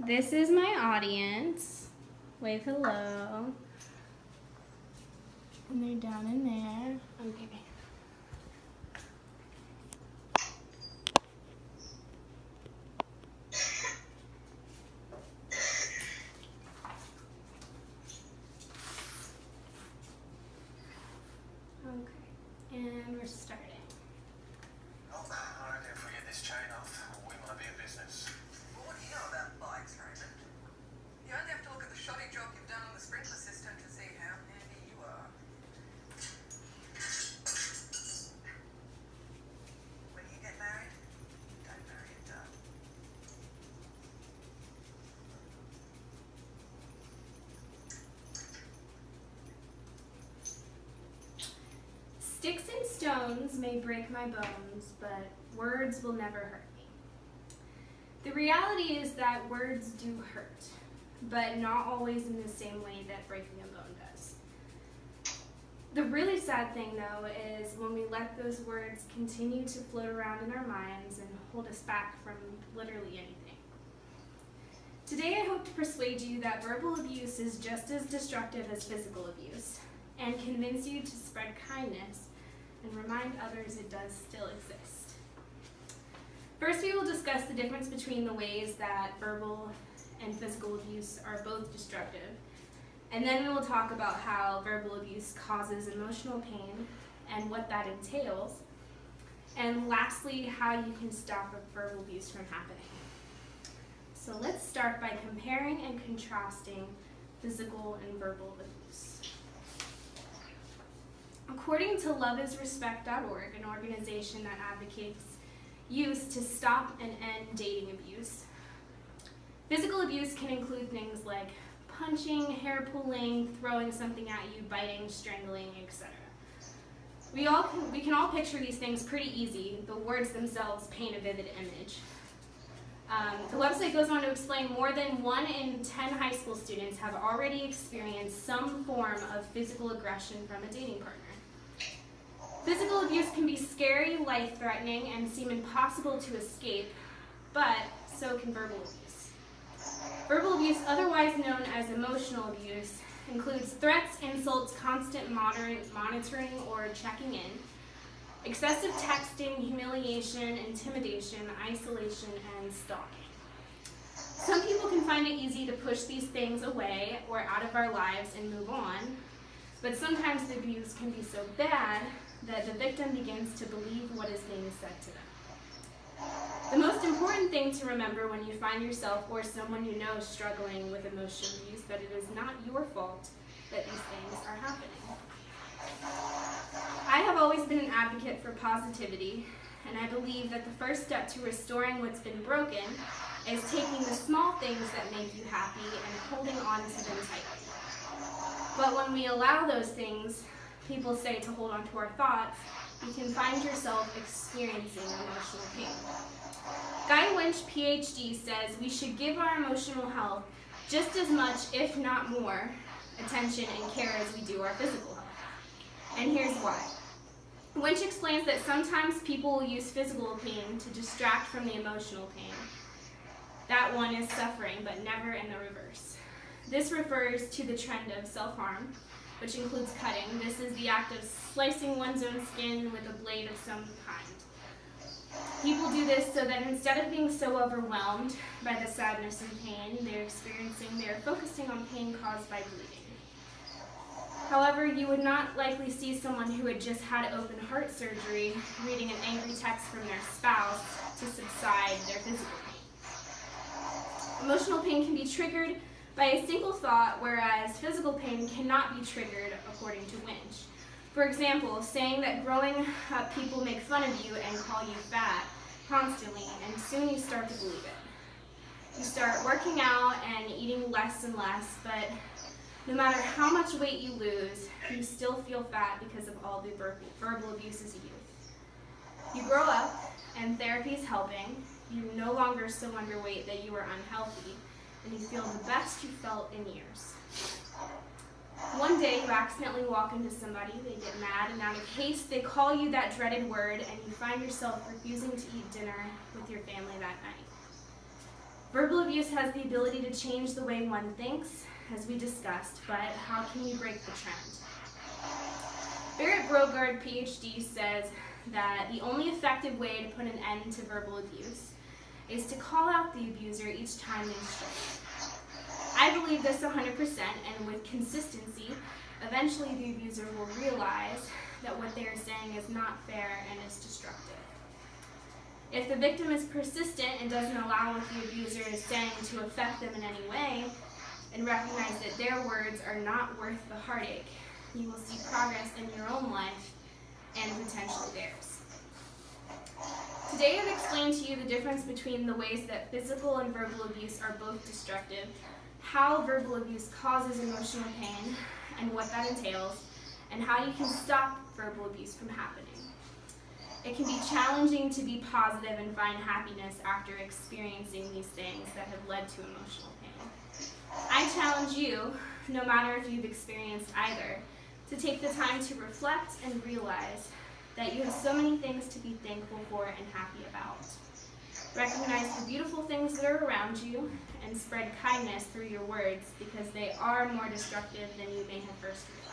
This is my audience. Wave hello. And they're down in there. Okay. Okay, and we're starting. Oh, I reckon if we get this chain off, we might be in business. Well, what do you know about bikes, Raymond? You only have to look at the shoddy job you've done on the sprinkler system to see how handy you are. When you get married, don't marry a dud. Sticks and stones may break my bones, but words will never hurt me. The reality is that words do hurt, but not always in the same way that breaking a bone does. The really sad thing, though, is when we let those words continue to float around in our minds and hold us back from literally anything. Today, I hope to persuade you that verbal abuse is just as destructive as physical abuse, and convince you to spread kindness and remind others it does still exist. First, we will discuss the difference between the ways that verbal and physical abuse are both destructive, and then we will talk about how verbal abuse causes emotional pain and what that entails, and lastly, how you can stop verbal abuse from happening. So let's start by comparing and contrasting physical and verbal abuse. According to loveisrespect.org, an organization that advocates use to stop and end dating abuse, physical abuse can include things like punching, hair pulling, throwing something at you, biting, strangling, etc. We can all picture these things pretty easy. The words themselves paint a vivid image. The website goes on to explain more than 1 in 10 high school students have already experienced some form of physical aggression from a dating partner. Physical abuse can be scary, life-threatening, and seem impossible to escape, but so can verbal abuse. Verbal abuse, otherwise known as emotional abuse, includes threats, insults, constant monitoring or checking in, excessive texting, humiliation, intimidation, isolation, and stalking. Some people can find it easy to push these things away or out of our lives and move on, but sometimes the abuse can be so bad that the victim begins to believe what is being said to them. The most important thing to remember when you find yourself or someone you know struggling with emotional abuse, that it is not your fault that these things are happening. I have always been an advocate for positivity, and I believe that the first step to restoring what's been broken is taking the small things that make you happy and holding on to them tightly. But when we allow those things, people say, to hold on to our thoughts, you can find yourself experiencing emotional pain. Guy Winch, PhD, says we should give our emotional health just as much, if not more, attention and care as we do our physical health. And here's why. Winch explains that sometimes people will use physical pain to distract from the emotional pain. That one is suffering, but never in the reverse. This refers to the trend of self-harm, which includes cutting. This is the act of slicing one's own skin with a blade of some kind. People do this so that instead of being so overwhelmed by the sadness and pain they're focusing on pain caused by bleeding. However, you would not likely see someone who had just had open heart surgery reading an angry text from their spouse to subside their physical pain. Emotional pain can be triggered by a single thought, whereas physical pain cannot be triggered, according to Winch. For example, saying that growing up people make fun of you and call you fat constantly, and soon you start to believe it. You start working out and eating less and less, but no matter how much weight you lose, you still feel fat because of all the verbal abuse as a youth. You grow up, and therapy is helping. You're no longer so underweight that you are unhealthy, and you feel the best you felt in years. One day you accidentally walk into somebody, they get mad, and out of haste they call you that dreaded word, and you find yourself refusing to eat dinner with your family that night. Verbal abuse has the ability to change the way one thinks, as we discussed, but how can we break the trend? Berit Brogaard, PhD, says that the only effective way to put an end to verbal abuse is to call out the abuser each time they stray. I believe this 100%, and with consistency, eventually the abuser will realize that what they are saying is not fair and is destructive. If the victim is persistent and doesn't allow what the abuser is saying to affect them in any way, and recognize that their words are not worth the heartache, you will see progress in your own life and potentially theirs. Today I've explained to you the difference between the ways that physical and verbal abuse are both destructive, how verbal abuse causes emotional pain and what that entails, and how you can stop verbal abuse from happening. It can be challenging to be positive and find happiness after experiencing these things that have led to emotional pain. I challenge you, no matter if you've experienced either, to take the time to reflect and realize that you have so many things to be thankful for and happy about. Recognize the beautiful things that are around you and spread kindness through your words, because they are more destructive than you may have first realized.